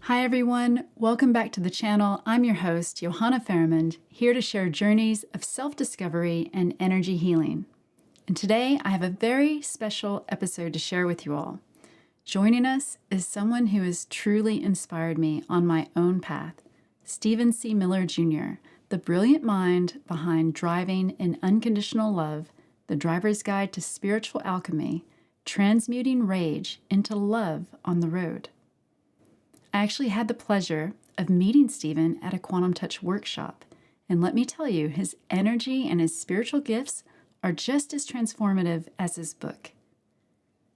Hi everyone, welcome back to the channel. I'm your host, Johanna Fairmond, here to share journeys of self-discovery and energy healing. And today I have a very special episode to share with you all. Joining us is someone who has truly inspired me on my own path, Stephen C. Miller Jr., the brilliant mind behind Driving in Unconditional Love, the Driver's Guide to Spiritual Alchemy, Transmuting Rage into Love on the Road. I actually had the pleasure of meeting Stephen at a Quantum Touch workshop, and let me tell you, his energy and his spiritual gifts are just as transformative as his book.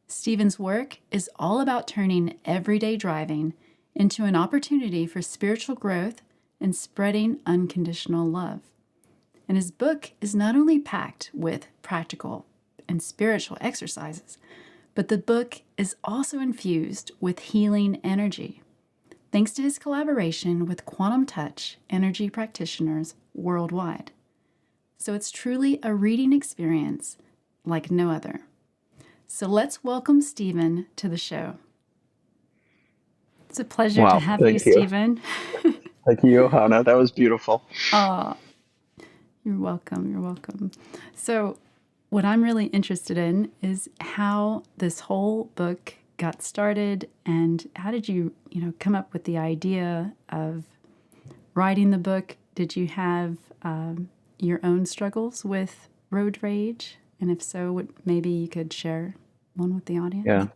Stephen's work is all about turning everyday driving into an opportunity for spiritual growth and spreading unconditional love. And his book is not only packed with practical and spiritual exercises, but the book is also infused with healing energy, thanks to his collaboration with Quantum Touch energy practitioners worldwide. So it's truly a reading experience like no other. So let's welcome Stephen to the show. It's a pleasure to Wow, have you, thank you. Stephen. Thank you, Johanna. That was beautiful. Oh, you're welcome. You're welcome. So what I'm really interested in is how this whole book got started, and how did you, come up with the idea of writing the book? Did you have your own struggles with road rage? And if so, maybe you could share one with the audience? Yeah.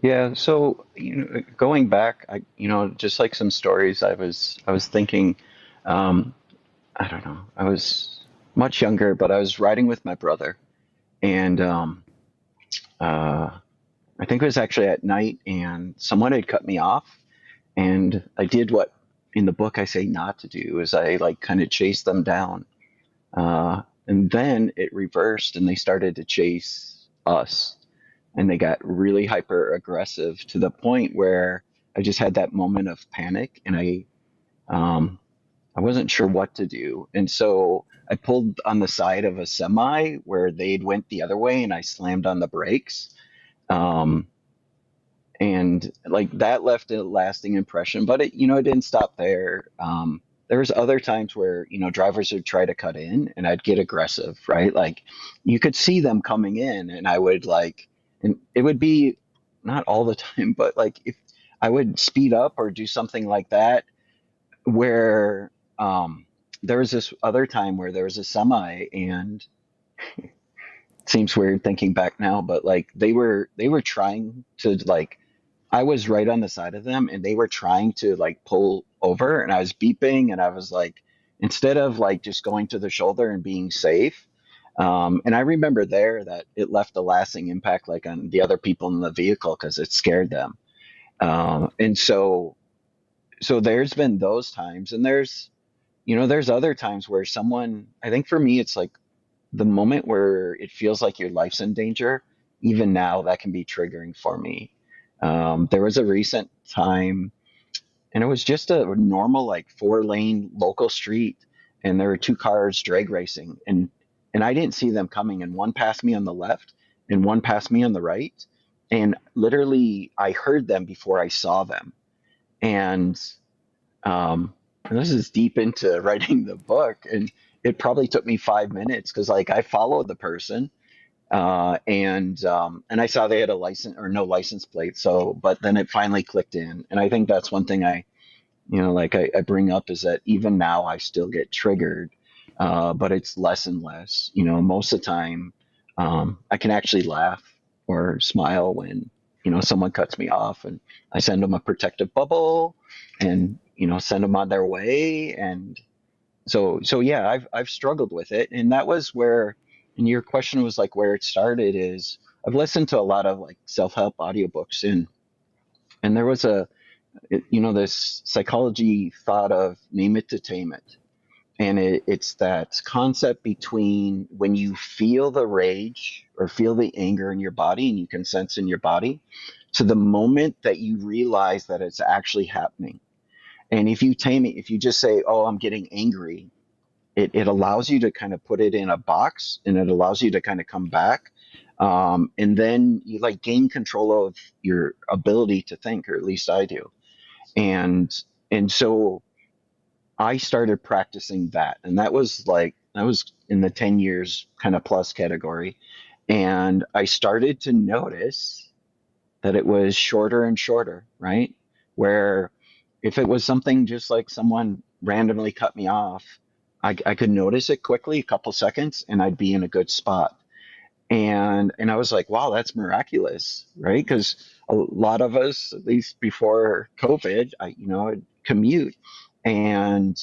Yeah. So, going back, just like some stories, I was thinking, um, I don't know, I was much younger, but I was riding with my brother, and uh, I think it was actually at night, and someone had cut me off, and I did what in the book I say not to do, is I like kind of chased them down. And then it reversed and they started to chase us. And they got really hyper aggressive to the point where I just had that moment of panic and I wasn't sure what to do. And so I pulled on the side of a semi where they'd went the other way and I slammed on the brakes. Um, and like that left a lasting impression, but it didn't stop there. There was other times where drivers would try to cut in and I'd get aggressive, right? Like you could see them coming in and I would like, and it would be not all the time, but like if I would speed up or do something like that, where there was this other time where there was a semi, and it seems weird thinking back now, but like they were trying to like, I was right on the side of them and they were trying to like pull over and I was beeping and I was like, instead of like just going to the shoulder and being safe. And I remember there that it left a lasting impact like on the other people in the vehicle because it scared them. And so there's been those times, and there's other times where someone, I think for me, it's like the moment where it feels like your life's in danger. Even now, that can be triggering for me. There was a recent time, and it was just a normal, like 4-lane local street, and there were two cars drag racing, and I didn't see them coming, and one passed me on the left, and one passed me on the right, and literally I heard them before I saw them, and and this is deep into writing the book, and it probably took me 5 minutes because like I followed the person and I saw they had a license or no license plate. So, but then it finally clicked in, and I think that's one thing I bring up is that even now I still get triggered, but it's less and less. Most of the time, I can actually laugh or smile when someone cuts me off, and I send them a protective bubble, and send them on their way, and so yeah, I've struggled with it, and that was where, and your question was like where it started is I've listened to a lot of like self-help audiobooks, and there was this psychology thought of name it to tame it, and it's that concept between when you feel the rage or feel the anger in your body and you can sense in your body to the moment that you realize that it's actually happening. And if you tame it, if you just say, oh, I'm getting angry, it allows you to kind of put it in a box, and it allows you to kind of come back. And then you like gain control of your ability to think, or at least I do. And and so I started practicing that. And that was in the 10 years kind of plus category. And I started to notice that it was shorter and shorter, right? Where if it was something just like someone randomly cut me off, I could notice it quickly, a couple seconds, and I'd be in a good spot. And I was like, wow, that's miraculous, right? Because a lot of us, at least before COVID, I'd commute, and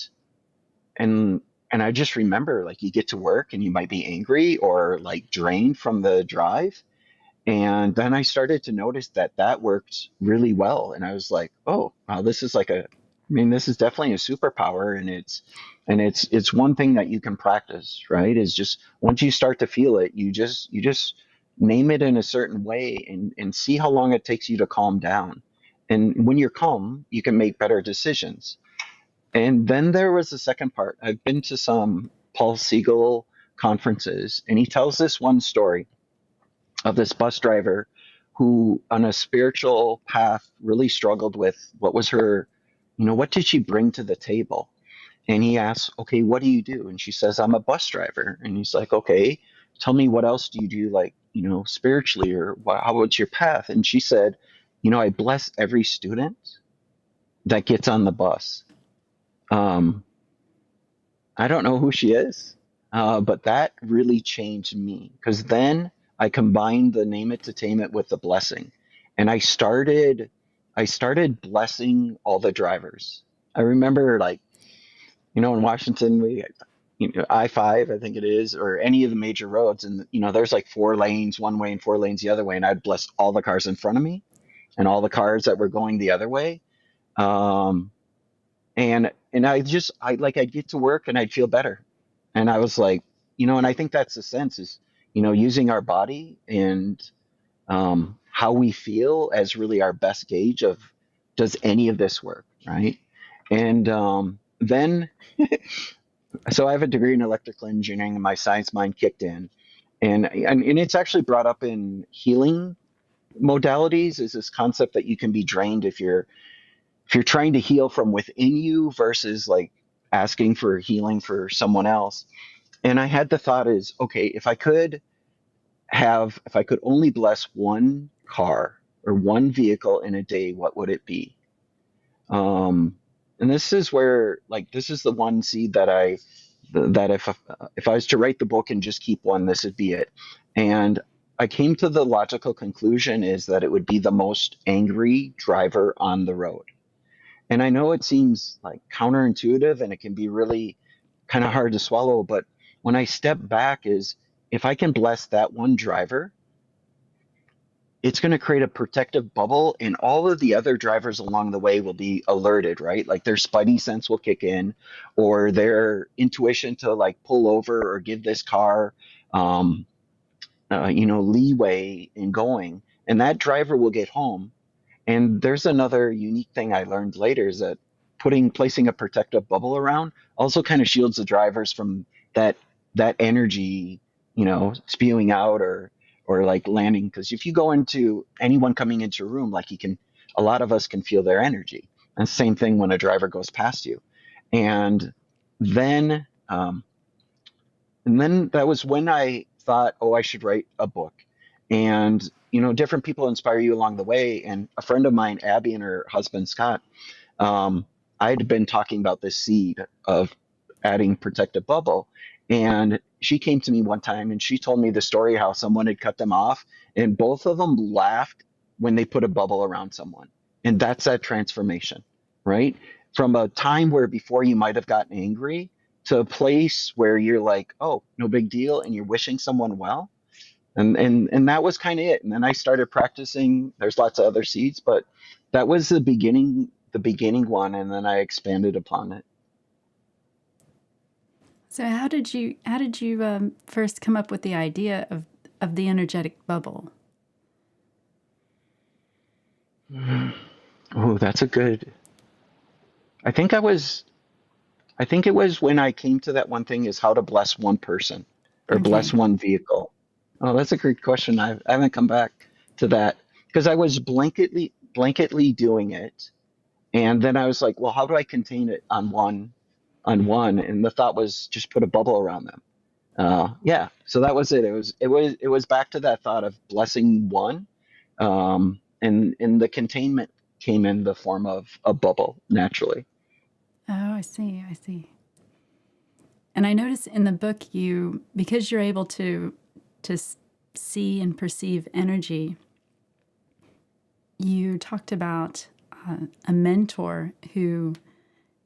and and I just remember like you get to work and you might be angry or like drained from the drive, and then I started to notice that that worked really well. And I was like, oh, wow, this is I mean, this is definitely a superpower. And it's one thing that you can practice, right? Is just once you start to feel it, you just name it in a certain way and see how long it takes you to calm down. And when you're calm, you can make better decisions. And then there was the second part. I've been to some Paul Siegel conferences, and he tells this one story of this bus driver who, on a spiritual path, really struggled with what was her, what did she bring to the table? And he asks, okay, what do you do? And she says, I'm a bus driver. And he's like, okay, tell me what else do you do, like, spiritually, or what's your path? And she said, I bless every student that gets on the bus. Um, I don't know who she is, but that really changed me because then I combined the name it to tame it with the blessing, and I started blessing all the drivers. I remember, like, in Washington, I-5, I think it is, or any of the major roads, and there's like four lanes one way and four lanes the other way, and I'd bless all the cars in front of me and all the cars that were going the other way. Um, and I'd get to work and I'd feel better. And I was like, and I think that's the sense is, using our body and how we feel as really our best gauge of does any of this work, right? And then, so I have a degree in electrical engineering, and my science mind kicked in, and it's actually brought up in healing modalities. Is this concept that you can be drained if you're trying to heal from within you versus like asking for healing for someone else. And I had the thought is, okay, if I could only bless one car or one vehicle in a day, what would it be? Um, and this is where, like, this is the one seed that if I was to write the book and just keep one, this would be it. And I came to the logical conclusion is that it would be the most angry driver on the road. And I know it seems like counterintuitive and it can be really kind of hard to swallow, but when I step back is if I can bless that one driver, it's going to create a protective bubble and all of the other drivers along the way will be alerted, right? Like their spidey sense will kick in or their intuition to like pull over or give this car um, leeway in going. And that driver will get home. And there's another unique thing I learned later is that placing a protective bubble around also kind of shields the drivers from that that energy, spewing out or like landing. Because if you go into anyone coming into a room, like a lot of us can feel their energy. And same thing when a driver goes past you. And then and then that was when I thought, oh, I should write a book. And, different people inspire you along the way. And a friend of mine, Abby, and her husband, Scott, um, I'd been talking about this seed of adding protective bubble. And she came to me one time and she told me the story how someone had cut them off. And both of them laughed when they put a bubble around someone. And that's that transformation, right? From a time where before you might have gotten angry to a place where you're like, oh, no big deal, and you're wishing someone well. And that was kind of it. And then I started practicing. There's lots of other seeds, but that was the beginning one, and then I expanded upon it. So how did you first come up with the idea of the energetic bubble? Oh, that's a good. I think it was when I came to that one thing is how to bless one person or bless Okay. one vehicle. Oh, that's a great question. I haven't come back to that because I was blanketly doing it. And then I was like, well, how do I contain it on one? And the thought was just put a bubble around them. Yeah, so that was it. It was back to that thought of blessing one, and the containment came in the form of a bubble naturally. Oh, I see. I see. And I notice in the book you, because you're able to see and perceive energy, you talked about a mentor who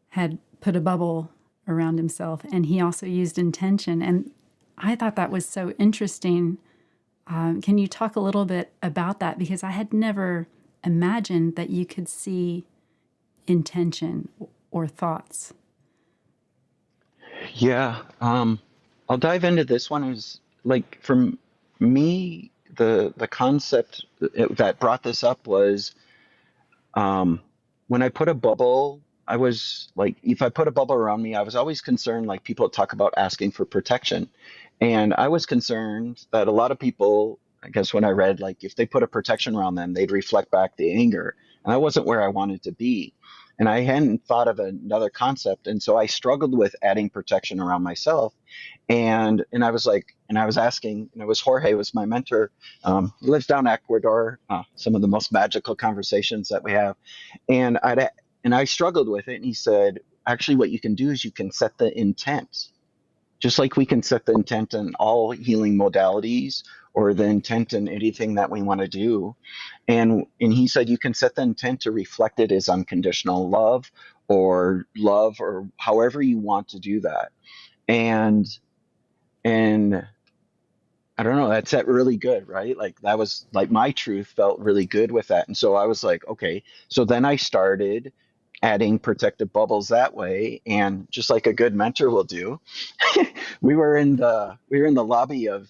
had put a bubble around himself, and he also used intention. And I thought that was so interesting. Can you talk a little bit about that? Because I had never imagined that you could see intention or thoughts. Yeah, I'll dive into this one. Is like for me, the concept that brought this up was Um, when I put a bubble, I was like, if I put a bubble around me, I was always concerned, like people talk about asking for protection. And I was concerned that a lot of people, I guess when I read, like if they put a protection around them, they'd reflect back the anger. And I wasn't where I wanted to be. And I hadn't thought of another concept. And so I struggled with adding protection around myself. And I was like, and I was asking, and it was Jorge was my mentor. He lives down in Ecuador. Some of the most magical conversations that we have, and I struggled with it. And he said, actually, what you can do is you can set the intent, just like we can set the intent in all healing modalities or the intent in anything that we want to do. And he said you can set the intent to reflect it as unconditional love or however you want to do that. And and I don't know, that set really good, right? Like that was like my truth felt really good with that. And so I was like, okay. So then I started adding protective bubbles that way. And just like a good mentor will do, we were in the lobby of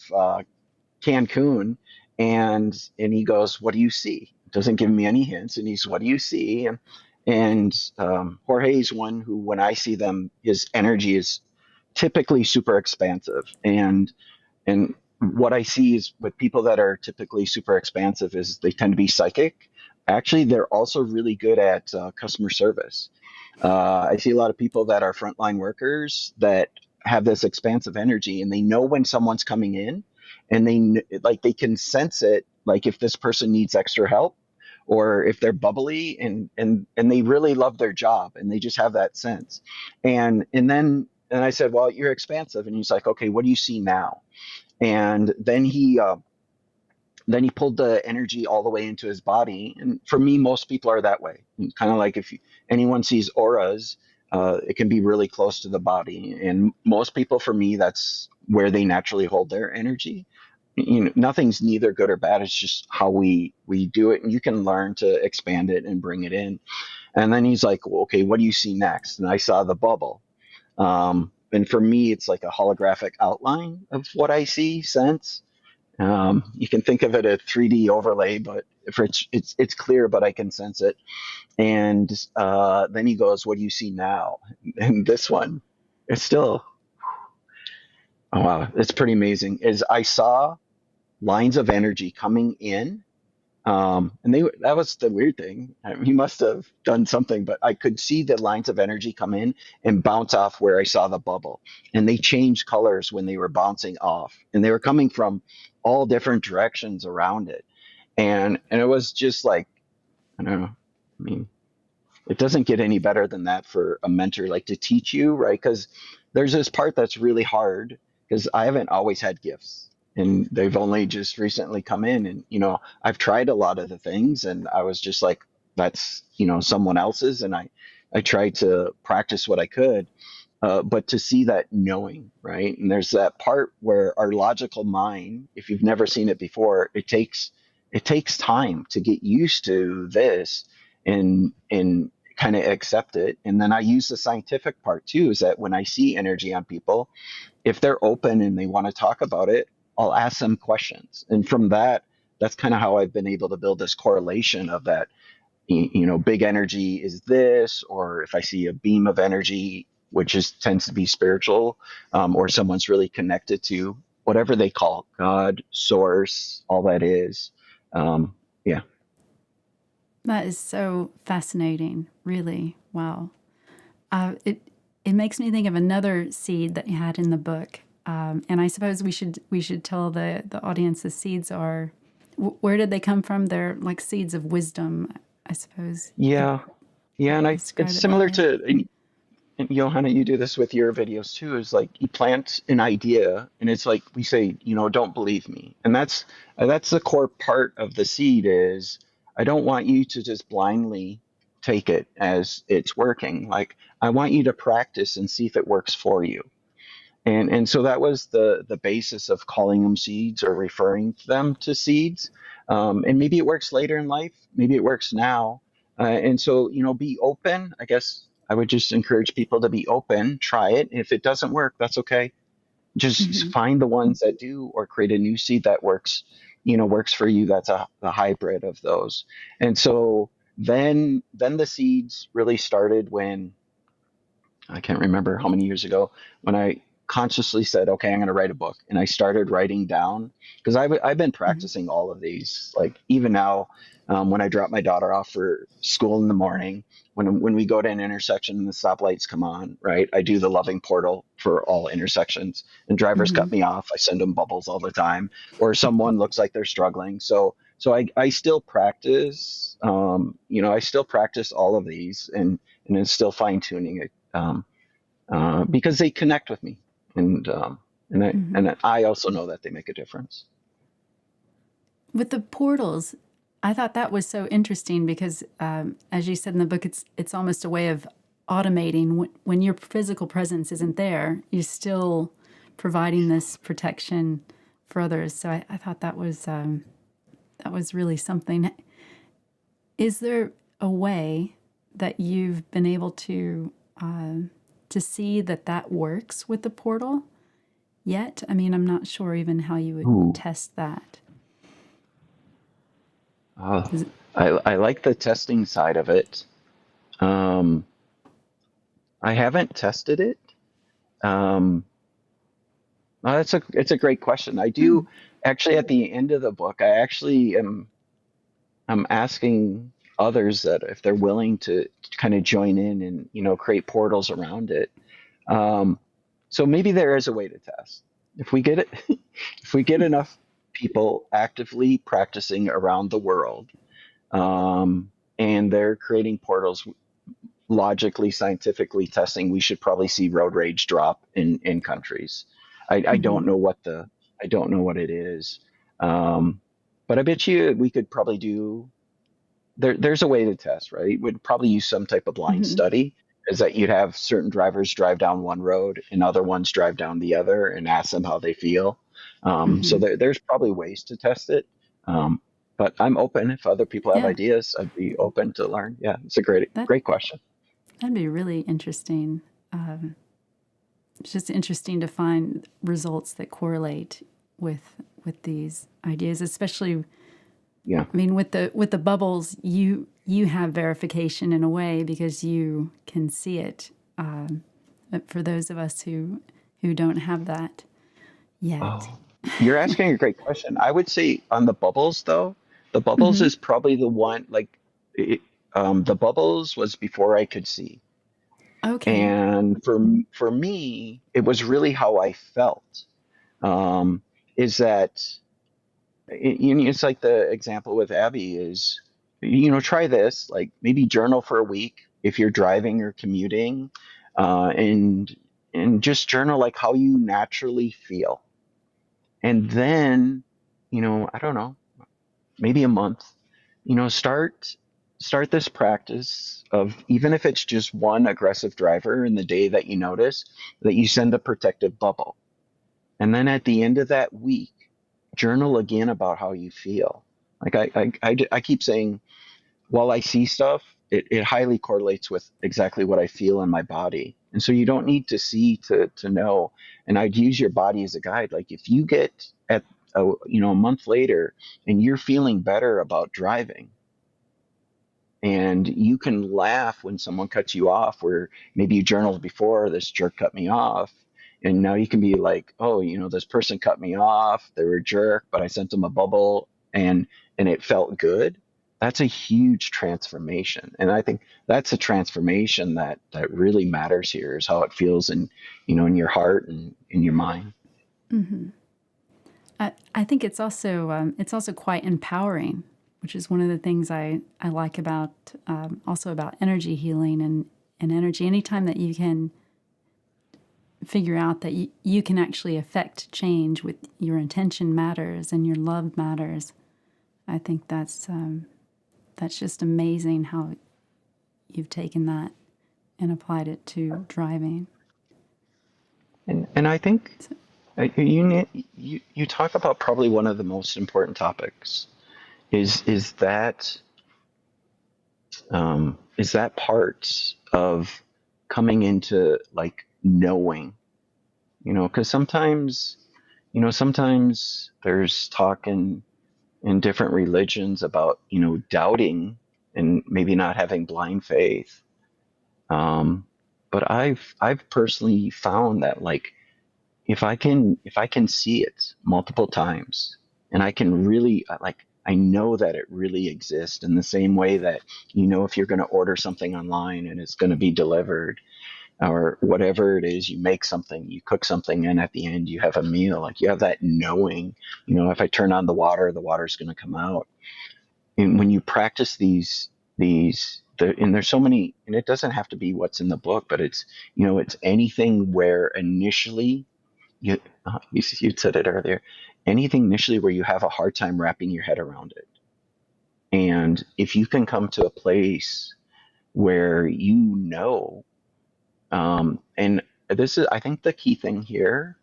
Cancun, and he goes, "What do you see?" Doesn't give me any hints, and he's, "What do you see?" And Jorge's one who, when I see them, his energy is typically super expansive, and what I see is with people that are typically super expansive is they tend to be psychic. Actually, they're also really good at customer service. I see a lot of people that are frontline workers that have this expansive energy, and they know when someone's coming in, and like they can sense it, like if this person needs extra help, or if they're bubbly, and they really love their job, and they just have that sense. And I said, well, you're expansive, and he's like, okay, what do you see now? And then he pulled the energy all the way into his body. And for me, most people are that way. Kind of like if anyone sees auras, it can be really close to the body. And most people, for me, that's where they naturally hold their energy. Nothing's neither good or bad. It's just how we do it, and you can learn to expand it and bring it in. And then he's like, well, okay, what do you see next? And I saw the bubble. And for me, it's like a holographic outline of what I see, sense. You can think of it a 3D overlay, but if it's clear, but I can sense it. And then he goes, "What do you see now?" And this one, it's still, oh wow, it's pretty amazing. Is I saw lines of energy coming in. And that was the weird thing. He must have done something, but I could see the lines of energy come in and bounce off where I saw the bubble. And they changed colors when they were bouncing off. And they were coming from all different directions around it. And it was just like, I don't know. I mean, it doesn't get any better than that for a mentor, like to teach you, right? Because there's this part that's really hard because I haven't always had gifts, and they've only just recently come in. And I've tried a lot of the things, and I was just like, that's someone else's, and I tried to practice what I could, but to see that knowing, right? And there's that part where our logical mind, if you've never seen it before, it takes time to get used to this and kind of accept it. And then I use the scientific part too, is that when I see energy on people, if they're open and they want to talk about it, I'll ask them questions. And from that, that's kind of how I've been able to build this correlation of that, big energy is this, or if I see a beam of energy, which is tends to be spiritual, or someone's really connected to whatever they call God, source, all that is. Yeah. That is so fascinating, really. Wow. It makes me think of another seed that you had in the book, and I suppose we should tell the audience the seeds are. Where did they come from? They're like seeds of wisdom, I suppose you could Yeah. Yeah, and it's describe it that similar way. to, and Johanna, you do this with your videos too, is like you plant an idea and it's like we say, don't believe me. And that's the core part of the seed is I don't want you to just blindly take it as it's working. Like I want you to practice and see if it works for you. And so that was the basis of calling them seeds or referring to them to seeds. And maybe it works later in life, maybe it works now. And so, be open. I guess I would just encourage people to be open, try it. If it doesn't work, that's okay. Just Hmm. find the ones that do, or create a new seed that works for you. That's the hybrid of those. And so then the seeds really started when I can't remember how many years ago when I consciously said, okay, I'm going to write a book. And I started writing down because I've been Hmm. practicing all of these. Like even now, when I drop my daughter off for school in the morning, when we go to an intersection and the stoplights come on, right? I do the loving portal for all intersections. And drivers Hmm. cut me off. I send them bubbles all the time, or someone looks like they're struggling. So I still practice. I still practice all of these, and it's still fine tuning it because they connect with me, and Hmm. I also know that they make a difference. With the portals, I thought that was so interesting because, as you said in the book, it's almost a way of automating when your physical presence isn't there. You're still providing this protection for others. So I thought that was really something. Is there a way that you've been able to see that that works with the portal yet? I mean, I'm not sure even how you would Ooh, test that. uh, Does it, I like the testing side of it. Um, I haven't tested it. Um, it's a great question. I do mm, actually at the end of the book. I actually am I'm asking others that if they're willing to kind of join in and create portals around it. Um, so maybe there is a way to test. If we get it, if we get enough people actively practicing around the world, and they're creating portals, logically, scientifically testing, we should probably see road rage drop in countries. I don't mm-hmm, know I don't know what it is, um, but I bet you we could probably do there's a way to test, right? We'd probably use some type of blind mm-hmm, study, is that you'd have certain drivers drive down one road and other ones drive down the other and ask them how they feel. So mm-hmm. there's probably ways to test it. Um, but I'm open if other people have Yeah, ideas. I'd be open to learn. Yeah, it's a that great question. that'd be really interesting. It's just interesting to find results that correlate with these ideas, especially. Yeah. I mean, with the bubbles, you have verification in a way because you can see it. But for those of us who don't have that yet. Oh, you're asking a great question. I would say on the bubbles though, the bubbles Hmm. is probably the one like it, the bubbles was before I could see. Okay. And for me, it was really how I felt. Um, is that it's like the example with Abby is, try this, like maybe journal for a week if you're driving or commuting, and just journal like how you naturally feel, and then, I don't know, maybe a month, start this practice of even if it's just one aggressive driver in the day that you notice that you send a protective bubble. And then at the end of that week, journal again about how you feel. Like I keep saying, while I see stuff, it highly correlates with exactly what I feel in my body. And so you don't need to see to know. And I'd use your body as a guide. Like if you get at a month later and you're feeling better about driving, and you can laugh when someone cuts you off, where maybe you journaled before, this jerk cut me off, and now you can be like, oh, this person cut me off, they were a jerk, but I sent them a bubble, and it felt good. that's a huge transformation. And I think that's a transformation that really matters here, is how it feels in, in your heart and in your mind. I think it's also quite empowering, which is one of the things I like about also about energy healing and energy. Anytime that you can figure out that you can actually affect change with your intention matters and your love matters, I think that's just amazing how you've taken that and applied it to driving. And I think you talk about probably one of the most important topics is that part of coming into like knowing, because sometimes there's talk in different religions about, doubting and maybe not having blind faith. Um, but I've personally found that, like, if I can see it multiple times, and I can really like, I know that it really exists, in the same way that, if you're going to order something online and it's going to be delivered, or whatever it is, you make something, you cook something, and at the end you have a meal. Like, you have that knowing, if I turn on the water's going to come out. And when you practice and there's so many, and it doesn't have to be what's in the book, but it's anything where initially you said it earlier, anything initially where you have a hard time wrapping your head around it. And if you can come to a place where, and this is, I think, the key thing here,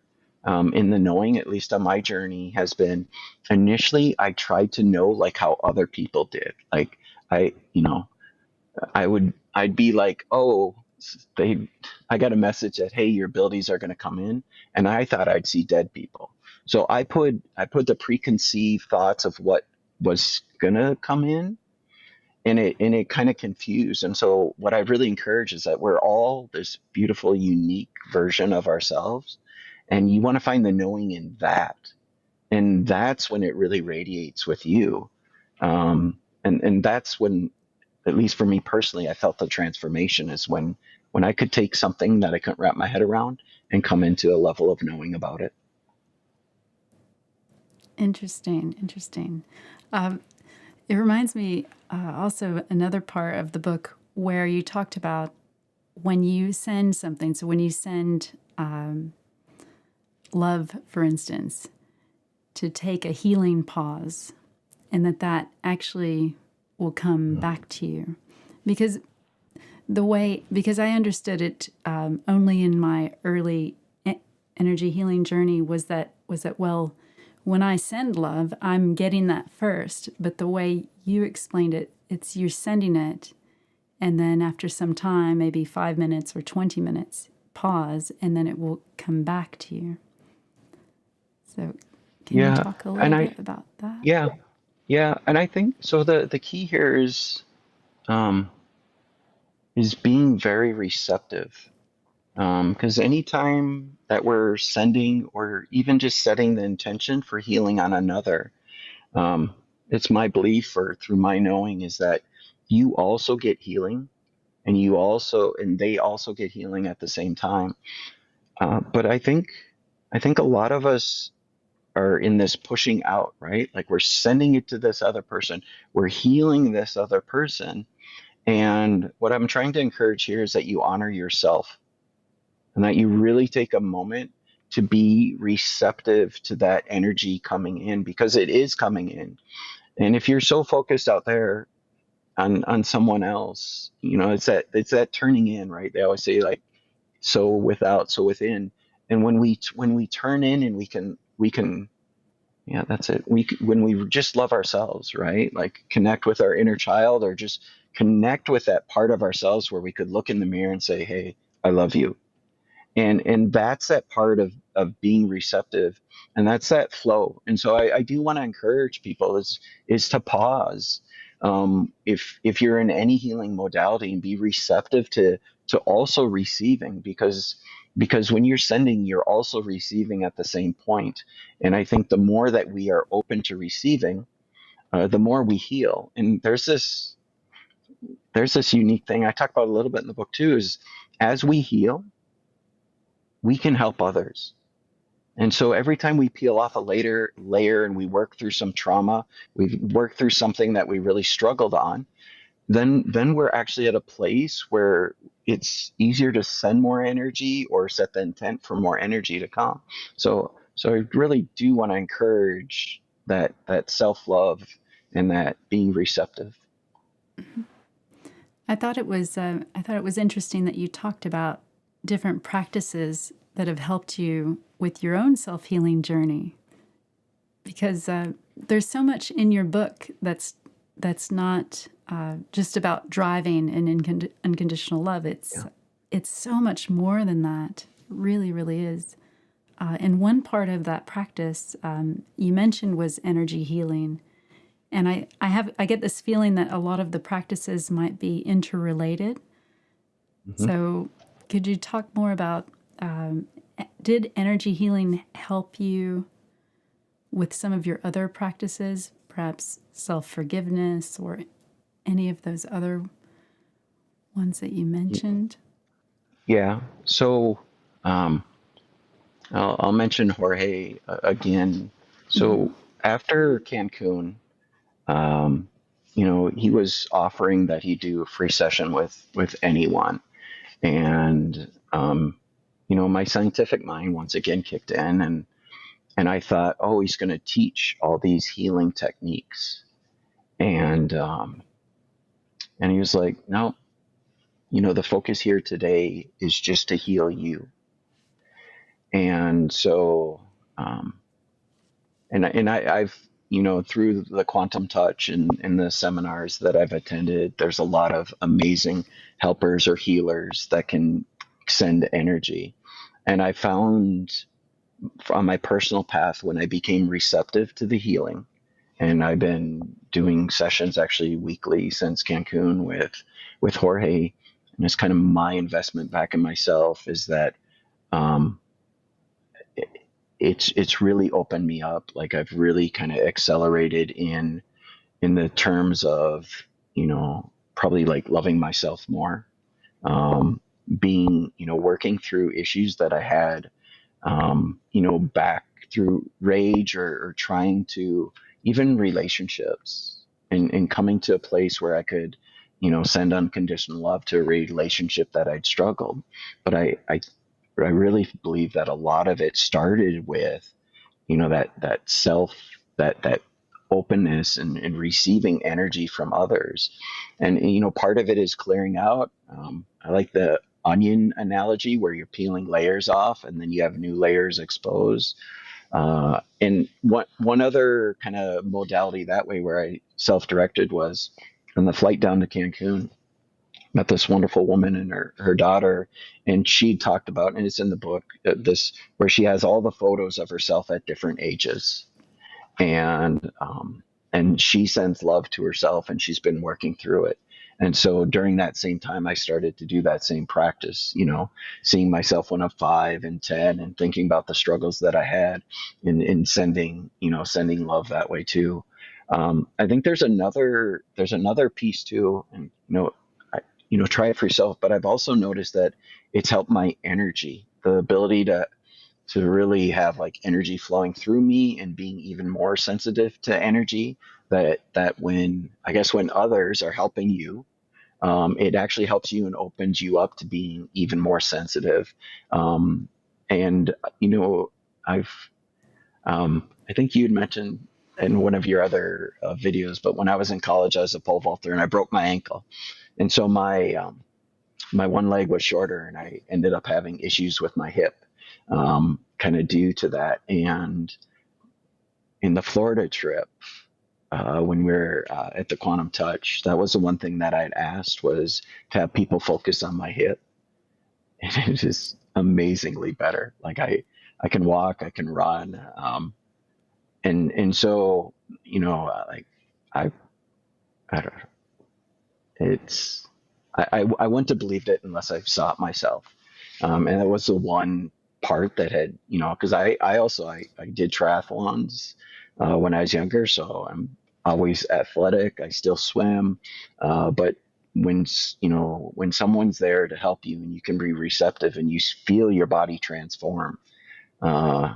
in the knowing, at least on my journey, has been, initially I tried to know like how other people did. Like, I, you know, I'd be like, oh, they, I got a message that, hey, your abilities are going to come in, and I thought I'd see dead people. So I put the preconceived thoughts of what was going to come in, and it kind of confused. And so what I really encourage is that we're all this beautiful, unique version of ourselves, and you want to find the knowing in that, and that's when it really radiates with you. And that's when, at least for me personally, I felt the transformation, is when I could take something that I couldn't wrap my head around and come into a level of knowing about it. Interesting, interesting. It reminds me also another part of the book where you talked about when you send something. So when you send love, for instance, to take a healing pause, and that actually will come back to you, because because I understood it only in my early energy healing journey, was that well, when I send love, I'm getting that first. But the way you explained it, it's you're sending it, and then after some time, maybe 5 minutes or 20 minutes, pause, and then it will come back to you. So, can you Yeah, talk a little and bit about that? yeah, yeah, and I think so. The key here um, is being very receptive. Because anytime that we're sending, or even just setting the intention for healing on another, um, it's my belief, or through my knowing, is that you also get healing, and they also get healing at the same time. But I think a lot of us are in this pushing out, right? Like, we're sending it to this other person, we're healing this other person. And what I'm trying to encourage here is that you honor yourself, and that you really take a moment to be receptive to that energy coming in, because it is coming in. And if you're so focused out there on someone else, it's that turning in, right? They always say, like, so without, so within. And when we turn in, and we can, yeah, that's it. When we just love ourselves, right? Like, connect with our inner child, or just connect with that part of ourselves where we could look in the mirror and say, hey, I love you. And that's that part of being receptive, and that's that flow. And so I do want to encourage people, is to pause, if you're in any healing modality, and be receptive to also receiving, because when you're sending, you're also receiving at the same point. And I think the more that we are open to receiving, the more we heal. And there's this unique thing I talk about a little bit in the book too, is as we heal, we can help others. And so every time we peel off a later layer and we work through some trauma, we work through something that we really struggled on, then we're actually at a place where it's easier to send more energy or set the intent for more energy to come. So I really do want to encourage that self-love and that being receptive. I thought it was interesting that you talked about different practices that have helped you with your own self-healing journey, because there's so much in your book that's not just about driving and unconditional love. Yeah. It's so much more than that. It really, really is. And one part of that practice you mentioned was energy healing. And I get this feeling that a lot of the practices might be interrelated. Mhm. So could you talk more about, did energy healing help you with some of your other practices, perhaps self-forgiveness or any of those other ones that you mentioned? Yeah. So um, I'll mention Jorge again. Mm-hmm. So after Cancun, um, he was offering that he do a free session with anyone, and my scientific mind once again kicked in, and I thought, oh, he's going to teach all these healing techniques, and he was like, no, the focus here today is just to heal you, and so. Um, I've through the quantum touch and the seminars that I've attended, there's a lot of amazing helpers or healers that can send energy. And I found on my personal path when I became receptive to the healing, and I've been doing sessions actually weekly since Cancun with Jorge, and it's kind of my investment back in myself is that um, it's really opened me up. Like I've really kind of accelerated in the terms of probably like loving myself more, being working through issues that I had, back through rage or trying to even relationships, and coming to a place where I could send unconditional love to a relationship that I'd struggled. But I really believe that a lot of it started with that self, that openness, and receiving energy from others. And part of it is clearing out. I like the onion analogy where you're peeling layers off and then you have new layers exposed. And one other kind of modality that way where I self-directed was on the flight down to Cancun. Met this wonderful woman and her daughter, and she talked about, and it's in the book, this where she has all the photos of herself at different ages, and she sends love to herself, and she's been working through it. And so during that same time, I started to do that same practice, seeing myself when I'm 5 and 10, and thinking about the struggles that I had, in sending love that way too. I think there's another piece too, and try it for yourself. But I've also noticed that it's helped my energy, the ability to really have like energy flowing through me and being even more sensitive to energy, that when I guess when others are helping you, it actually helps you and opens you up to being even more sensitive. And I've I think you'd mentioned in one of your other videos, but when I was in college, I was a pole vaulter and I broke my ankle, and so my one leg was shorter, and I ended up having issues with my hip, kind of due to that. And in the Florida trip, when we were at the Quantum Touch, that was the one thing that I'd asked was to have people focus on my hip, and it is amazingly better. Like I can walk, I can run, and so like I I don't know. It's I wouldn't have believed it unless I saw it myself. And that was the one part that had, because I also I did triathlons when I was younger, so always athletic. I still swim, but when someone's there to help you and you can be receptive and you feel your body transform, uh,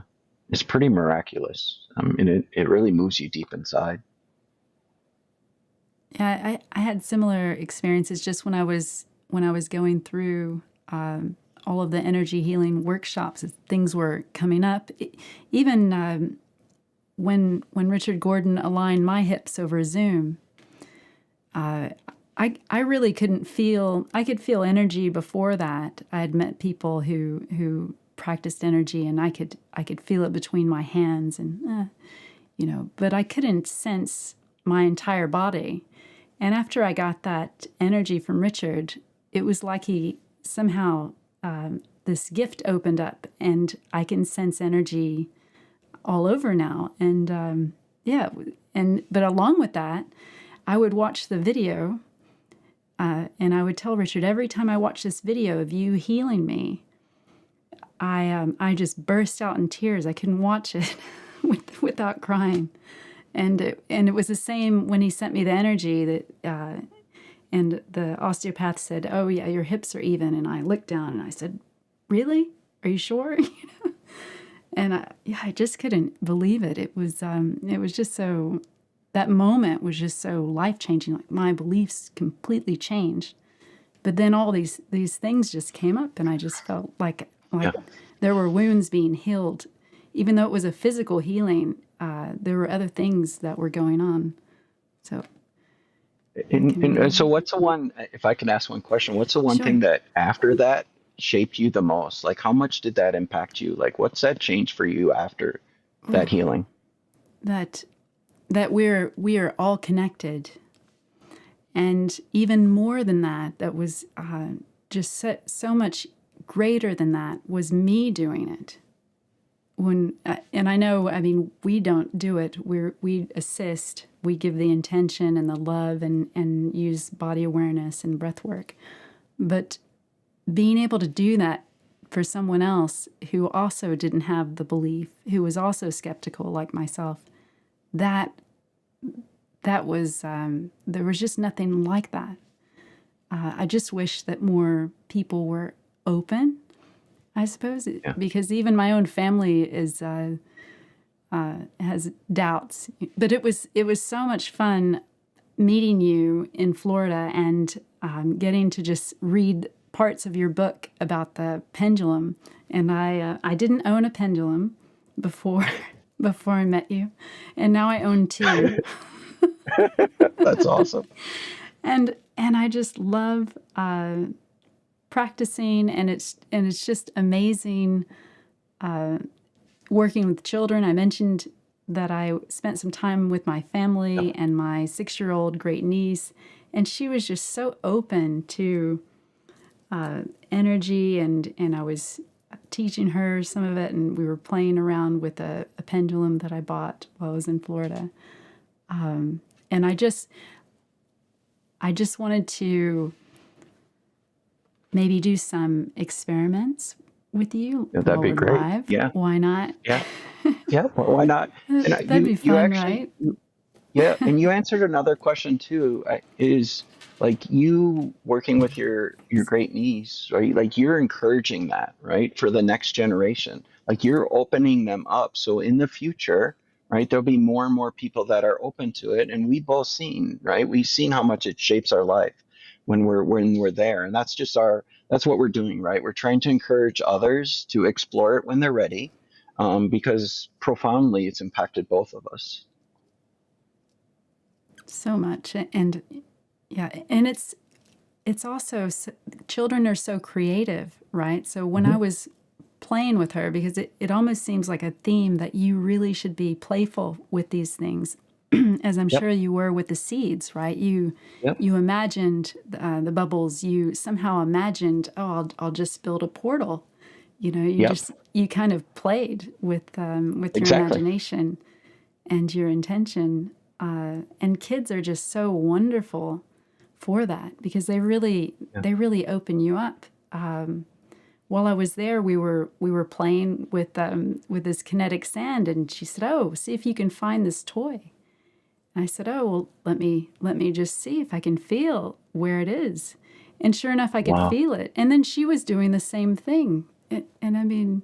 it's pretty miraculous. And it really moves you deep inside. Yeah, I had similar experiences just when I was going through all of the energy healing workshops. Things were coming up. Even when Richard Gordon aligned my hips over Zoom, I really couldn't feel. I could feel energy before that. I had met people who practiced energy, and I could feel it between my hands, and but I couldn't sense my entire body. And after I got that energy from Richard, it was like he somehow this gift opened up, and I can sense energy all over now. And but along with that, I would watch the video, and I would tell Richard every time I watch this video of you healing me, I just burst out in tears. I couldn't watch it without crying. And it was the same when he sent me the energy that, and the osteopath said, "Oh yeah, your hips are even." And I looked down and I said, "Really? Are you sure?" And I just couldn't believe it. It was just so. That moment was just so life changing. Like my beliefs completely changed. But then all these things just came up, and I just felt like Yeah. there were wounds being healed, even though it was a physical healing. There were other things that were going on. So I can And so really what's the one, if I can ask one question, what's the one sure. thing that after that shaped you the most? Like how much did that impact you? Like what's that change for you after that healing? that we are all connected, and even more than that, that was just so much greater than that was me doing it. When and I know, I mean, we don't do it. We assist. We give the intention and the love, and use body awareness and breath work. But being able to do that for someone else who also didn't have the belief, who was also skeptical like myself, that that was there was just nothing like that. I just wish that more people were open, I suppose, Yeah. because even my own family has doubts. But it was so much fun meeting you in Florida, and getting to just read parts of your book about the pendulum. And I didn't own a pendulum before before I met you, and now I own two. That's awesome. And I just love practicing, and it's just amazing working with children. I mentioned that I spent some time with my Yep. family and my 6-year-old great niece, and she was just so open to energy, and I was teaching her some of it, and we were playing around with a pendulum that I bought while I was in Florida. And I just wanted to maybe do some experiments with you Yeah, that'd while be we're great. live. Yeah. Why not? Yeah. Yeah. Well, why not? And That'd be you fun, actually, right? yeah, and you answered another question too, is like you working with your great niece, right? Like you're encouraging that, right? For the next generation. Like you're opening them up. So in the future, right, there'll be more and more people that are open to it. And we both seen, right? We've seen how much it shapes our life when we're there. And that's what we're doing, right? We're trying to encourage others to explore it when they're ready, because profoundly it's impacted both of us. So much. And yeah, and it's also children are so creative, right? So when I Mhm. was playing with her, because it almost seems like a theme that you really should be playful with these things, as I'm Yep. sure you were with the seeds, right? Yep. You imagined the bubbles. You somehow imagined, oh, I'll just build a portal. Yep. You kind of played with your Exactly. imagination and your intention. And kids are just so wonderful for that, because Yeah. they really open you up. While I was there, we were playing with this kinetic sand, and she said, "Oh, see if you can find this toy." I said, "Oh, well, let me just see if I can feel where it is." And sure enough, I could Wow. feel it. And then she was doing the same thing. And I mean,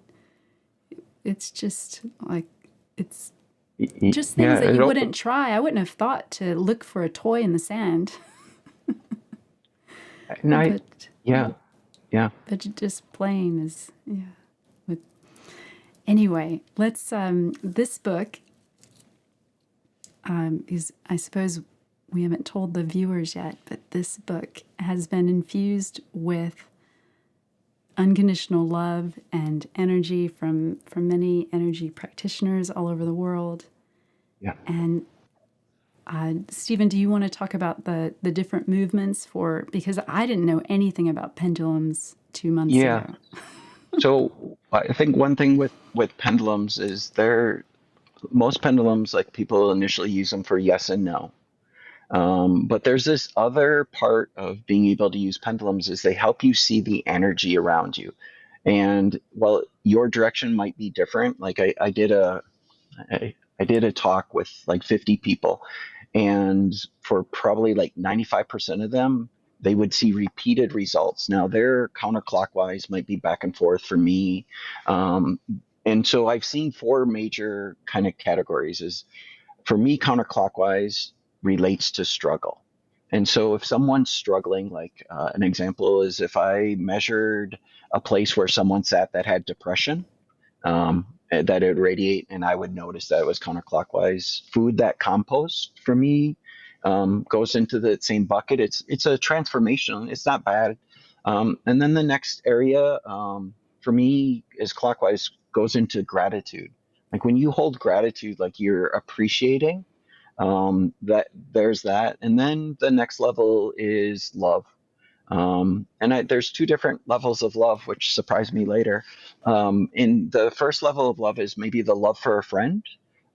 it's just like it's just things Yeah, that it you opened. wouldn't try. I wouldn't have thought to look for a toy in the sand. And But yeah, yeah, just plain is, yeah. With anyway, let's this book is, I suppose we haven't told the viewers yet, but this book has been infused with unconditional love and energy from many energy practitioners all over the world. yeah, And Stephen, do you want to talk about the different movements for, because I didn't know anything about pendulums 2 months yeah. ago. So I think one thing with pendulums is they're most pendulums, like people initially use them for yes and no. But there's this other part of being able to use pendulums is they help you see the energy around you. And while your direction might be different, like I did a talk with like 50 people, and for probably like 95% of them, they would see repeated results. Now, their counterclockwise might be back and forth for me. Um, and so I've seen four major kind of categories. Is for me, counterclockwise relates to struggle. And so if someone's struggling, like an example is if I measured a place where someone sat that had depression, that it would radiate, and I would notice that it was counterclockwise. Food that composts for me goes into the same bucket. It's a transformation. It's not bad. And then the next area for me is clockwise goes into gratitude. Like when you hold gratitude, like you're appreciating that there's that, and then the next level is love. There's two different levels of love, which surprised me later. In the first level of love is maybe the love for a friend,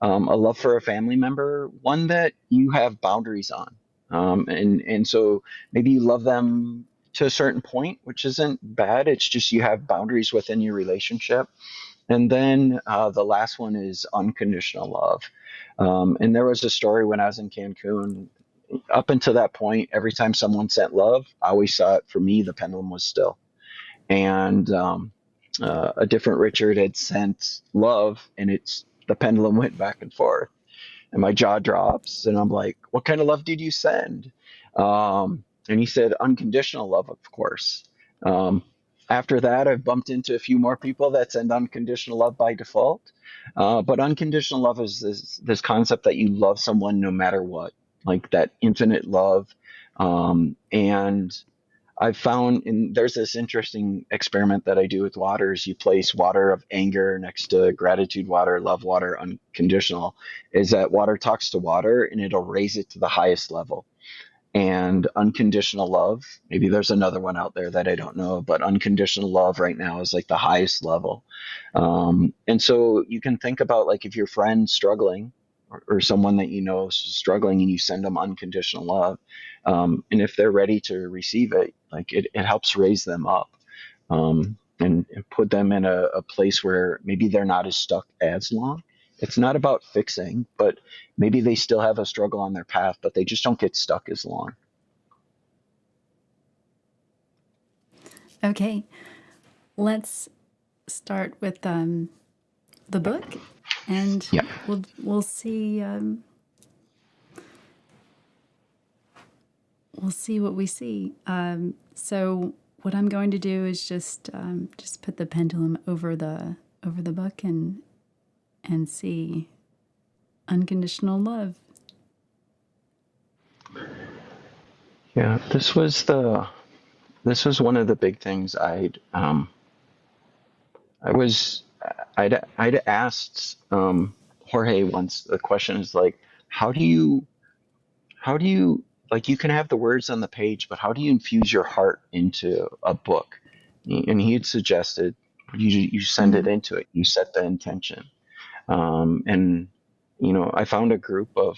a love for a family member, one that you have boundaries on. And so maybe you love them to a certain point, which isn't bad. It's just you have boundaries within your relationship. And then the last one is unconditional love. And there was a story when I was in Cancun. Up until that point, every time someone sent love, I always saw it for me, the pendulum was still. And a different Richard had sent love, and the pendulum went back and forth. And my jaw drops, and I'm like, "What kind of love did you send?" And he said, "Unconditional love, of course." Um, After that, I've bumped into a few more people that send unconditional love by default. But unconditional love is this concept that you love someone no matter what, like that infinite love. And I've found, and there's this interesting experiment that I do with water is you place water of anger next to gratitude water, love water, unconditional, is that water talks to water and it'll raise it to the highest level. And unconditional love, maybe there's another one out there that I don't know, but unconditional love right now is like the highest level. And so you can think about like if your friend's struggling, or someone that you know is struggling, and you send them unconditional love, and if they're ready to receive it, like it helps raise them up, and put them in a place where maybe they're not as stuck as long. It's not about fixing, but maybe they still have a struggle on their path, but they just don't get stuck as long. Okay, let's start with the book, and Yeah. we'll see we'll see what we see. So what I'm going to do is just put the pendulum over the book and see unconditional love. Yeah. This was one of the big things I was I'd asked Jorge once. The question is like, how do you how do you like you can have the words on the page, but how do you infuse your heart into a book? And he had suggested you send it Mm-hmm. into it. You set the intention. And I found a group of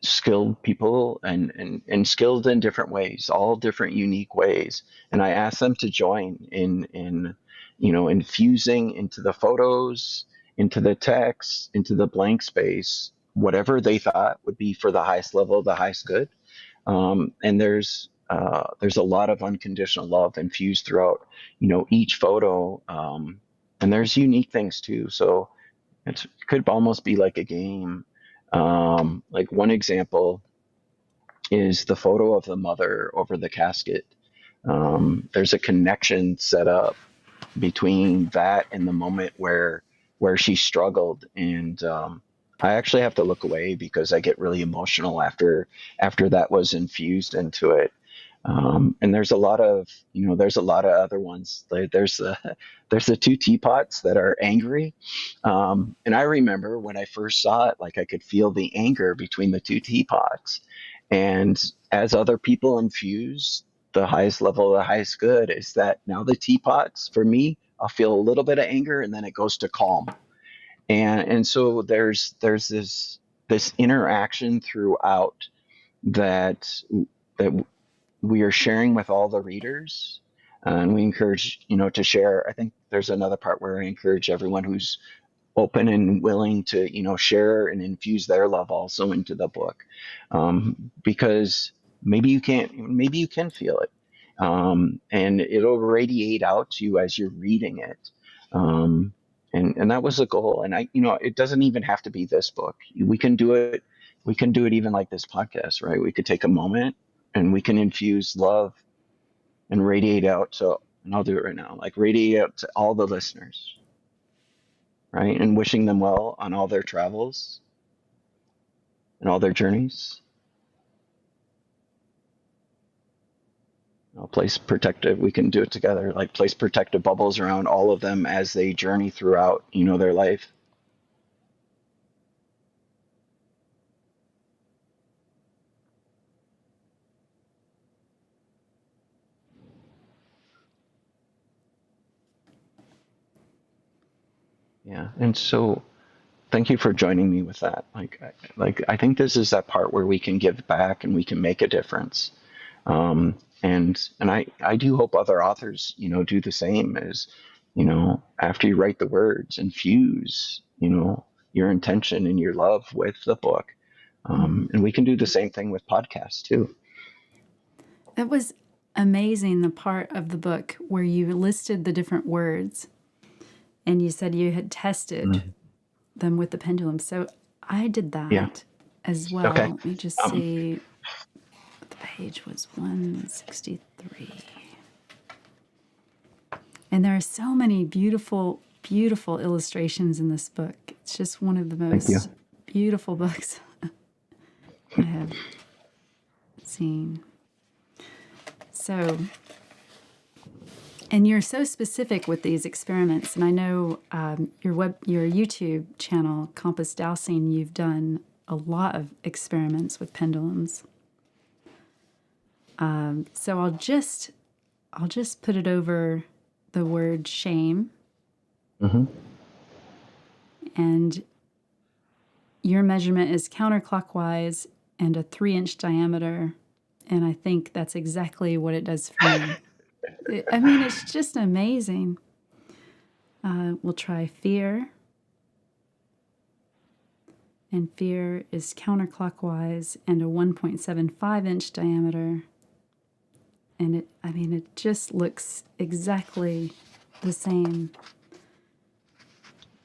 skilled people, and skilled in different ways, all different unique ways. And I asked them to join in infusing into the photos, into the text, into the blank space, whatever they thought would be for the highest level, the highest good. And there's a lot of unconditional love infused throughout, each photo. And there's unique things too. So it could almost be like a game. Like one example is the photo of the mother over the casket. There's a connection set up between that and the moment where she struggled, and I actually have to look away because I get really emotional after that was infused into it. And there's a lot of other ones. There's the two teapots that are angry. And I remember when I first saw it, like I could feel the anger between the two teapots. And as other people infuse the highest level, the highest good, is that now the teapots, for me, I'll feel a little bit of anger and then it goes to calm. And so there's this interaction throughout that that we are sharing with all the readers, and we encourage to share. I think there's another part where I encourage everyone who's open and willing to share and infuse their love also into the book, because maybe you can feel it, and it'll radiate out to you as you're reading it. And that was the goal. And it doesn't even have to be this book. We can do it even like this podcast, right? We could take a moment and we can infuse love and radiate out. So, and I'll do it right now, like radiate out to all the listeners, right? And wishing them well on all their travels and all their journeys. Place protective, we can do it together, like place protective bubbles around all of them as they journey throughout, their life. Yeah. And so thank you for joining me with that. I think this is that part where we can give back and we can make a difference. And I do hope other authors, do the same. As after you write the words, infuse, your intention and your love with the book. And we can do the same thing with podcasts too. That was amazing, the part of the book where you listed the different words and you said you had tested them with the pendulum. So I did that Yeah. as well. Okay. Let me just see. The page was 163. And there are so many beautiful, beautiful illustrations in this book. It's just one of the most beautiful books I have seen. So, and you're so specific with these experiments. And I know your YouTube channel, Compass Dowsing, you've done a lot of experiments with pendulums. So I'll just put it over the word shame. Mm-hmm. And your measurement is counterclockwise and a 3-inch diameter. And I think that's exactly what it does for me. It's just amazing. We'll try fear. And fear is counterclockwise and a 1.75-inch diameter. And it just looks exactly the same.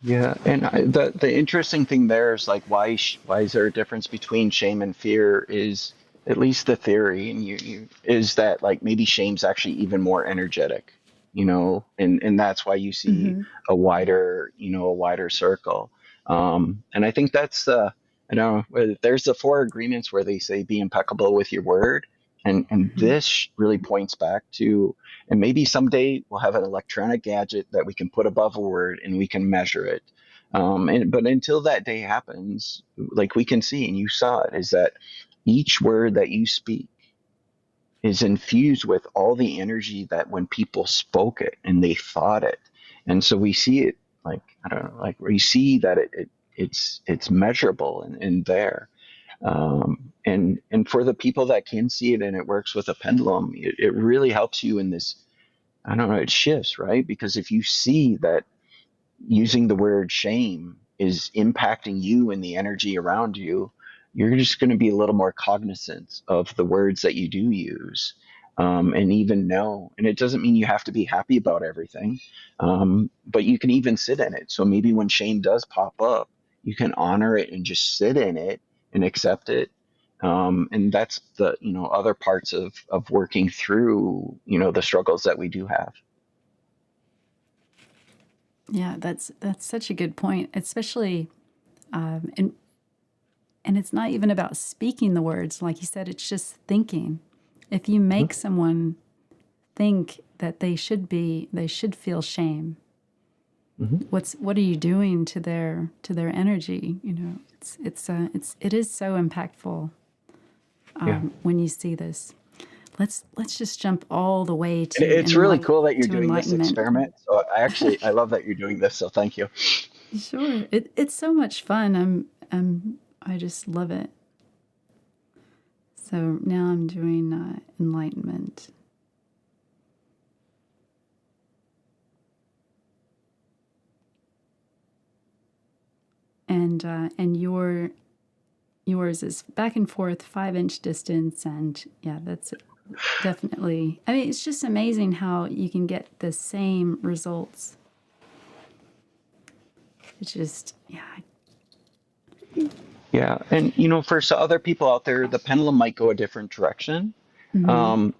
Yeah, and the interesting thing there is like why is there a difference between shame and fear? Is at least the theory, and you is that like maybe shame's actually even more energetic, and that's why you see a wider circle. And I think that's there's the four agreements where they say be impeccable with your word, and this really points back to. And maybe someday we'll have an electronic gadget that we can put above a word and we can measure it. But until that day happens, like we can see, and you saw it, is that each word that you speak is infused with all the energy that when people spoke it and they thought it. And so we see it like, I don't know, like we see that it's measurable and there. And for the people that can see it and it works with a pendulum, it really helps you in this. I don't know, it shifts, right? Because if you see that using the word shame is impacting you and the energy around you, you're just going to be a little more cognizant of the words that you do use, and even know. And it doesn't mean you have to be happy about everything, but you can even sit in it. So maybe when shame does pop up, you can honor it and just sit in it and accept it. And that's the, other parts of working through, the struggles that we do have. Yeah, that's such a good point, especially, and it's not even about speaking the words, like you said. It's just thinking. If you make someone think that they should feel shame, Mm-hmm. what are you doing to their energy? It is so impactful Yeah. when you see this. Let's just jump all the way And to it's really cool that you're doing this enlightenment. experiment. So I love that you're doing this. So thank you. Sure, it's so much fun. I just love it. So now I'm doing enlightenment. And yours is back and forth 5-inch distance, and yeah, that's definitely. I mean, it's just amazing how you can get the same results. It's just Yeah. And, for some other people out there, the pendulum might go a different direction. mm-hmm. Um,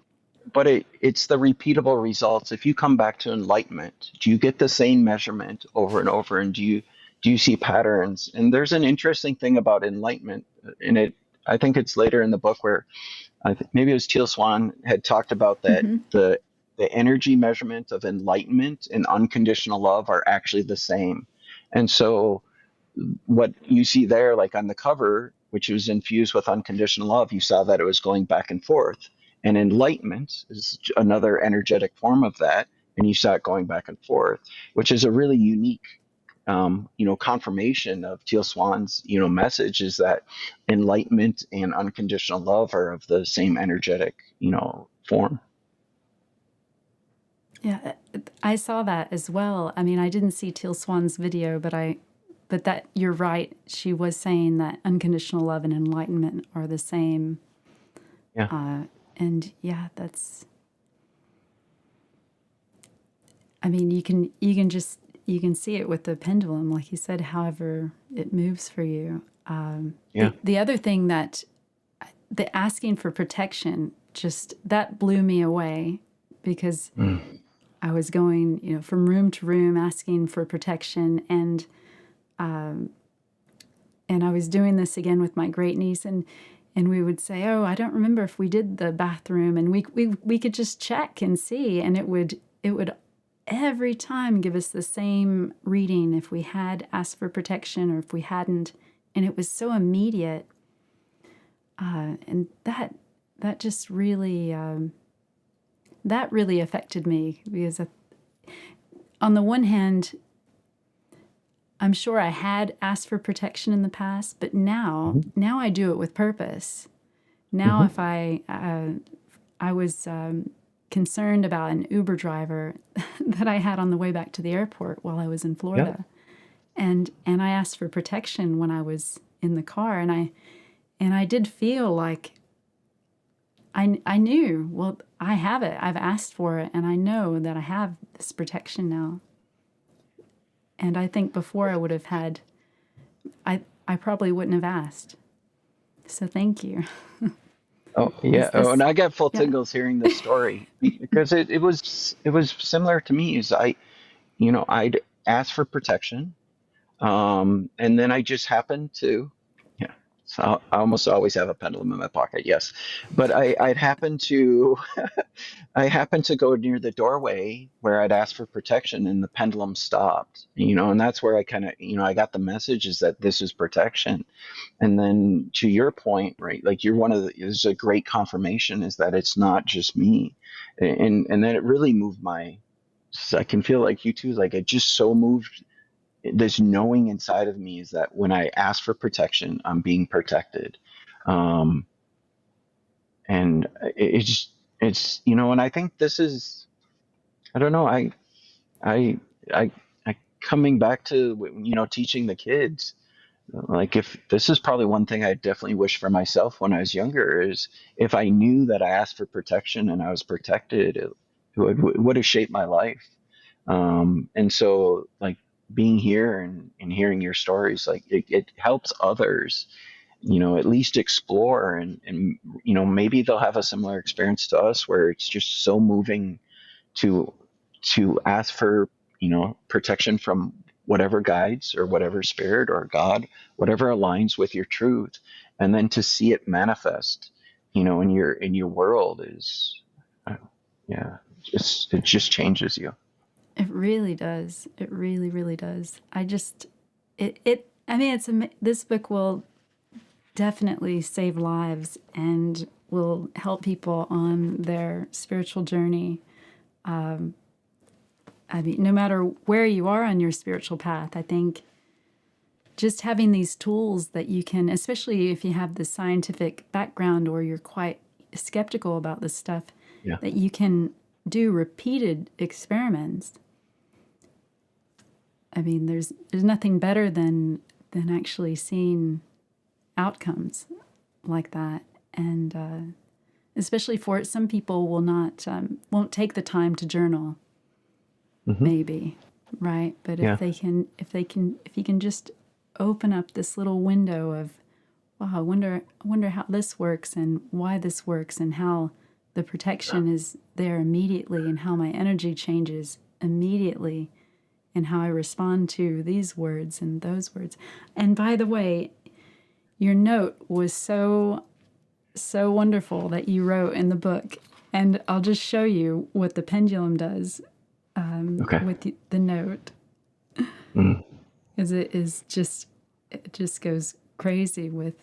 but it's the repeatable results. If you come back to enlightenment, do you get the same measurement over and over? And do you see patterns? And there's an interesting thing about enlightenment in it. I think it's later in the book where I think maybe it was Teal Swan had talked about that Mm-hmm. the energy measurement of enlightenment and unconditional love are actually the same. And so what you see there, like on the cover, which was infused with unconditional love, you saw that it was going back and forth. And enlightenment is another energetic form of that. And you saw it going back and forth, which is a really unique, confirmation of Teal Swan's, message is that enlightenment and unconditional love are of the same energetic, form. Yeah, I saw that as well. I mean, I didn't see Teal Swan's video, but that you're right. She was saying that unconditional love and enlightenment are the same. Yeah. And yeah, I mean, you can see it with the pendulum, like you said, however it moves for you. Yeah. The other thing that the asking for protection, just that blew me away, because Mm. I was going, from room to room asking for protection, and I was doing this again with my great niece, and we would say, "Oh, I don't remember if we did the bathroom," and we could just check and see, and it would every time give us the same reading if we had asked for protection or if we hadn't, and it was so immediate, and that just really that really affected me, because on the one hand, I'm sure I had asked for protection in the past, but now Mhm. I do it with purpose. Now, Mhm. if I was concerned about an Uber driver that I had on the way back to the airport while I was in Yeah. Florida, and I asked for protection when I was in the car, and I did feel like I knew, well, I have it. I've asked for it, and I know that I have this protection now. And I think before I would have had, I probably wouldn't have asked. So thank you. Oh yeah. Is Oh, and this, I got full yeah. tingles hearing this story because it was similar to me. Is I'd ask for protection, and then I just happened to, yeah. So I almost always have a pendulum in my pocket. Yes, but I'd happen to I happened to go near the doorway where I'd asked for protection, and the pendulum stopped. And that's where I kind of, I got the message is that this is protection. And then to your point, right, like you're one of the, is a great confirmation is that it's not just me. And then it really moved I can feel like you too, like it just so moved this knowing inside of me is that when I ask for protection, I'm being protected. Um, and and I think this is, I don't know, I, I coming back to, teaching the kids, like if this is probably one thing I definitely wish for myself when I was younger is if I knew that I asked for protection and I was protected, it would have shaped my life. And so like being here and hearing your stories, like it helps others, at least explore and, maybe they'll have a similar experience to us where it's just so moving to ask for protection from whatever guides or whatever spirit or God, whatever aligns with your truth, and then to see it manifest in your world is uh, yeah, it just changes you. It really does. It really, really does. I mean, this book will definitely save lives and will help people on their spiritual journey. I mean, no matter where you are on your spiritual path, I think just having these tools that you can, especially if you have the scientific background or you're quite skeptical about this stuff, Yeah. that you can do repeated experiments. I mean, there's nothing better than actually seeing outcomes like that, and especially for it, some people won't take the time to journal, Hmm. maybe, right? But Yeah. if you can just open up this little window of, wow, I wonder how this works and why this works and how the protection is there immediately and how my energy changes immediately and how I respond to these words and those words. And by the way, your note was so wonderful that you wrote in the book, and I'll just show you what the pendulum does Okay. with the note, Mm. is it just goes crazy with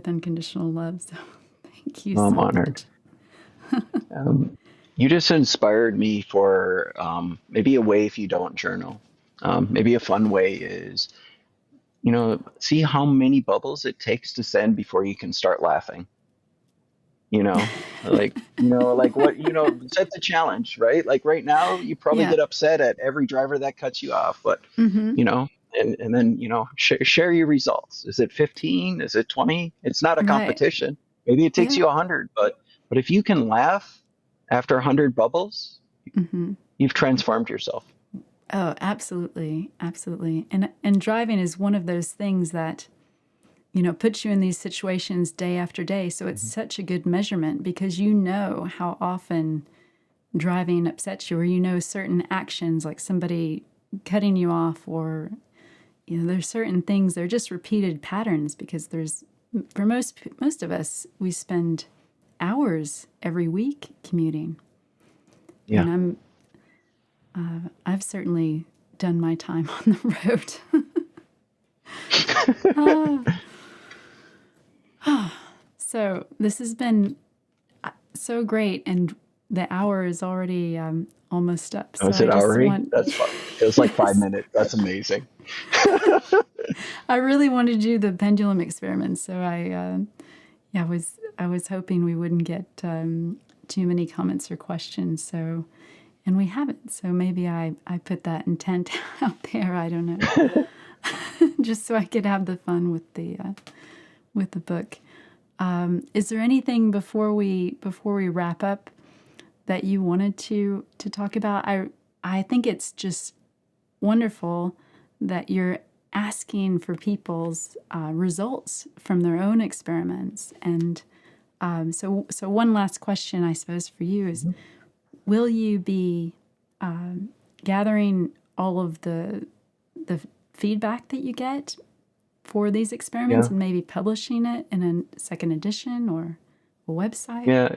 unconditional love. So thank you Well, I'm so honored. much. You just inspired me for maybe a way if you don't journal. Maybe a fun way is, see how many bubbles it takes to send before you can start laughing. You know, like what, set the challenge, right? Like right now, you probably Yeah. get upset at every driver that cuts you off, but, Mm-hmm. and then, share your results. Is it 15? Is it 20? It's not a Right. competition. Maybe it takes Yeah. you 100, but if you can laugh after 100 bubbles, Mm-hmm. you've transformed yourself. Oh, absolutely, absolutely. And driving is one of those things that puts you in these situations day after day. So it's Mhm. such a good measurement because you know how often driving upsets you, or certain actions like somebody cutting you off, or there's certain things. They're just repeated patterns because for most of us, we spend hours every week commuting, Yeah. and I've certainly done my time on the road. So this has been so great, and the hour is already almost up. Oh, So is I it just hourly? want, That's fun. It was like five yes, minutes. That's amazing. I really wanted to do the pendulum experiment. So yeah, I was hoping we wouldn't get too many comments or questions. So, and we haven't. So maybe I put that intent out there. I don't know, just so I could have the fun with the book. Is there anything before we wrap up that you wanted to talk about? I think it's just wonderful that you're asking for people's results from their own experiments. And so one last question, I suppose, for you is: Mhm. will you be gathering all of the feedback that you get for these experiments Yeah. and maybe publishing it in a second edition or a website? Yeah.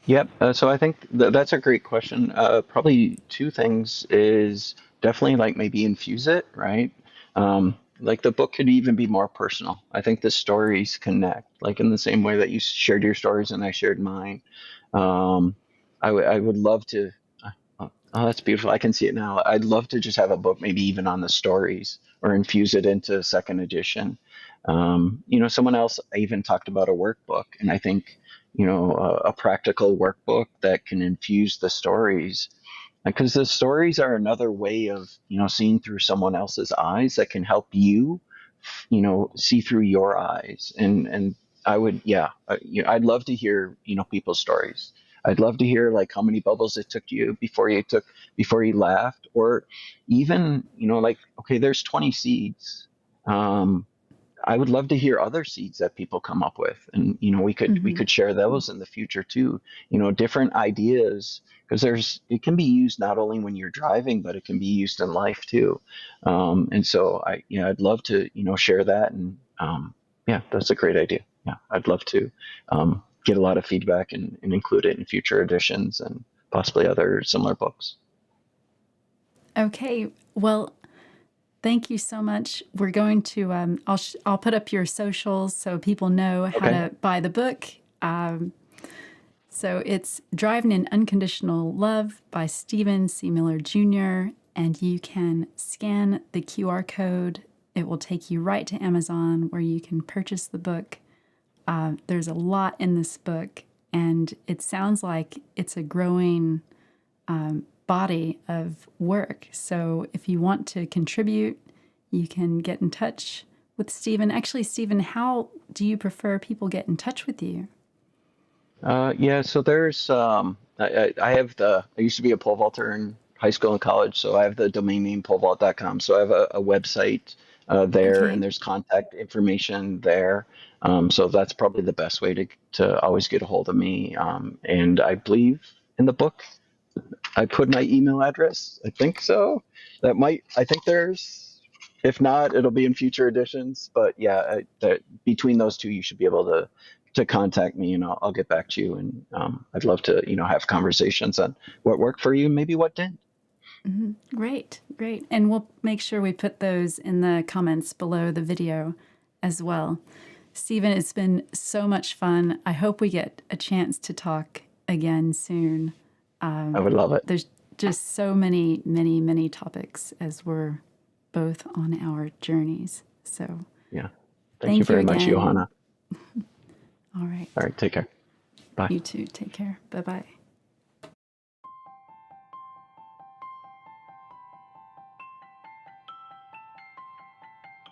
Yep. So I think that's a great question. Probably two things is definitely like maybe infuse it, right? Like the book could even be more personal. I think the stories connect, like in the same way that you shared your stories and I shared mine. Um, I would love to. Oh, that's beautiful. I can see it now. I'd love to just have a book, maybe even on the stories, or infuse it into second edition. Someone else even talked about a workbook, and I think, a practical workbook that can infuse the stories. because the stories are another way of, seeing through someone else's eyes that can help you, see through your eyes. And I would, yeah, I'd love to hear, people's stories. I'd love to hear like how many bubbles it took you before you laughed, or even, like, okay, there's 20 seeds. Um, I would love to hear other seeds that people come up with, and we Hmm. could share those in the future too. Different ideas, because it can be used not only when you're driving, but it can be used in life too. And so I'd love to share that, and yeah, that's a great idea. Yeah, I'd love to get a lot of feedback and include it in future editions and possibly other similar books. Okay. Well, thank you so much. We're going to, I'll put up your socials so people know how Okay. to buy the book. So it's Driving in Unconditional Love by Stephen C. Miller Jr. And you can scan the QR code. It will take you right to Amazon where you can purchase the book. There's a lot in this book, and it sounds like it's a growing body of work. So if you want to contribute, you can get in touch with Stephen. Actually, Stephen, how do you prefer people get in touch with you? Yeah, so there's I have I used to be a pole vaulter in high school and college, so I have the domain name polevault.com. So I have a website there, and Okay. there's contact information there. So that's probably the best way to always get a hold of me. And I believe in the book I put my email address. I think so. I think if not, it'll be in future editions. But yeah, between those two, you should be able to contact me, and I'll get back to you. And I'd love to, have conversations on what worked for you, and maybe what didn't. Great, great. And we'll make sure we put those in the comments below the video as well. Stephen, it's been so much fun. I hope we get a chance to talk again soon. I would love it. There's just so many, many, many topics as we're both on our journeys. So Yeah. Thank you thank you very much, again. Johanna. All All right. right. Take care. Bye. You too. Take care. Bye bye.